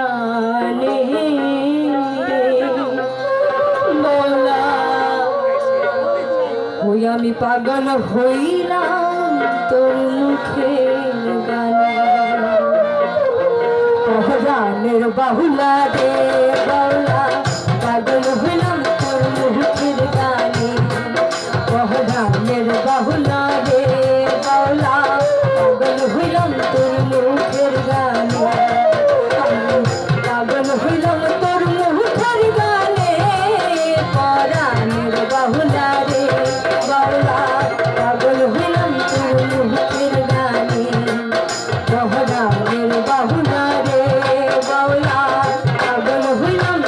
গানে বলা ওই আমি পাগল হইলাম তোর মুখের গানে পহরানের বাহুলা রে বাউলা পাগল হইলাম তোর মুখের গানে পহরানের বাহুলা রে বাউলা পাগল হইলাম তোর মুখের গানে পাগল হইলাম তোর মুখের গানে পরানের বাহুলা রে বাউলা পাগল হইলাম তোর মুখের গানে পহরানের বাহুলা রে বাউলা পাগল হইলাম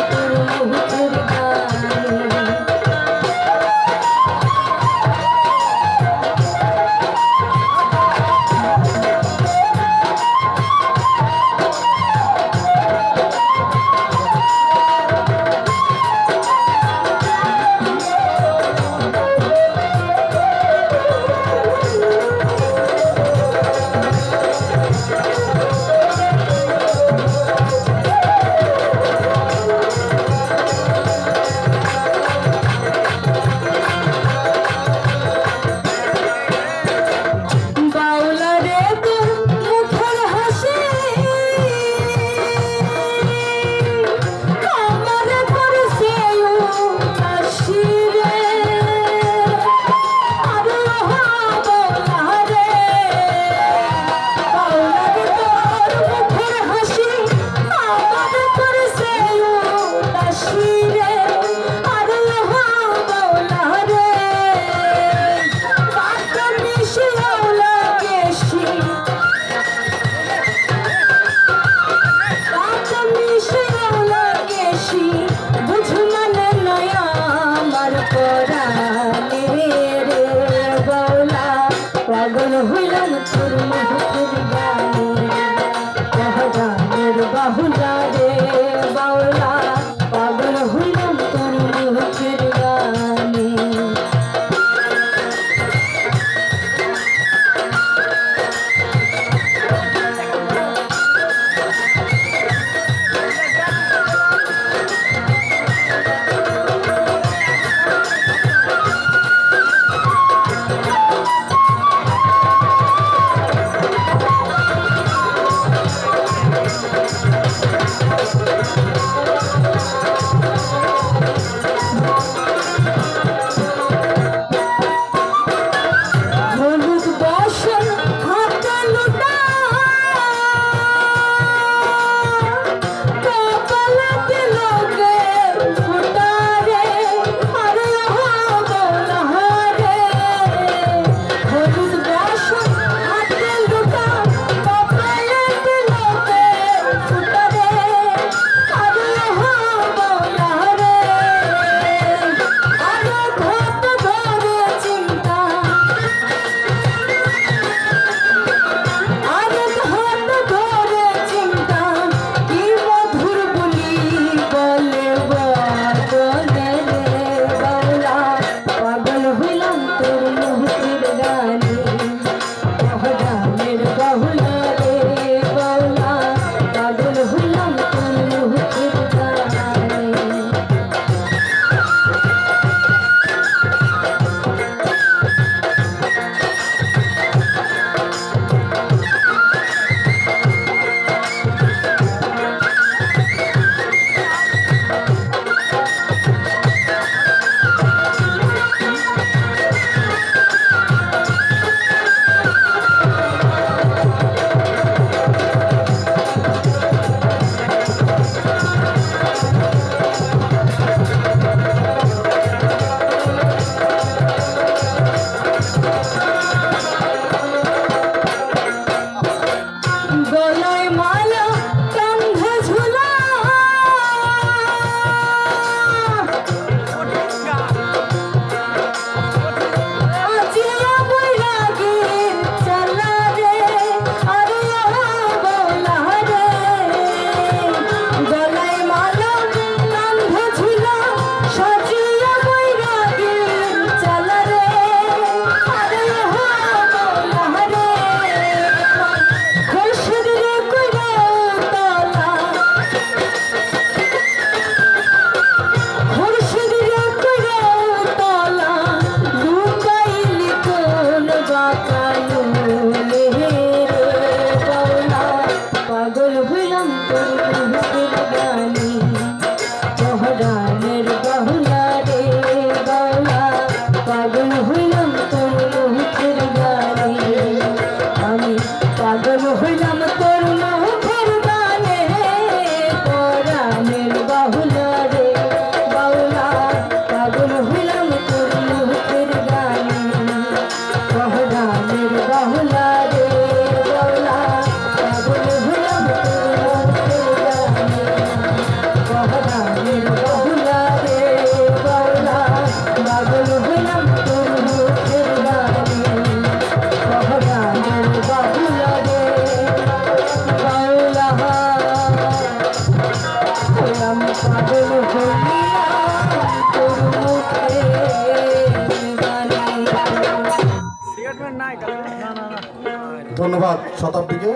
ধন্যবাদ শতাব্দীকে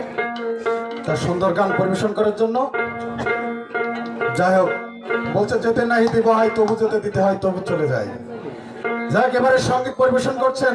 তার সুন্দর গান পরিবেশন করার জন্য। যাই হোক, বলছে যেতে নাই দিব হয় তবু যেতে দিতে হয় তবু চলে যায়। যাক, এবারে সঙ্গীত পরিবেশন করছেন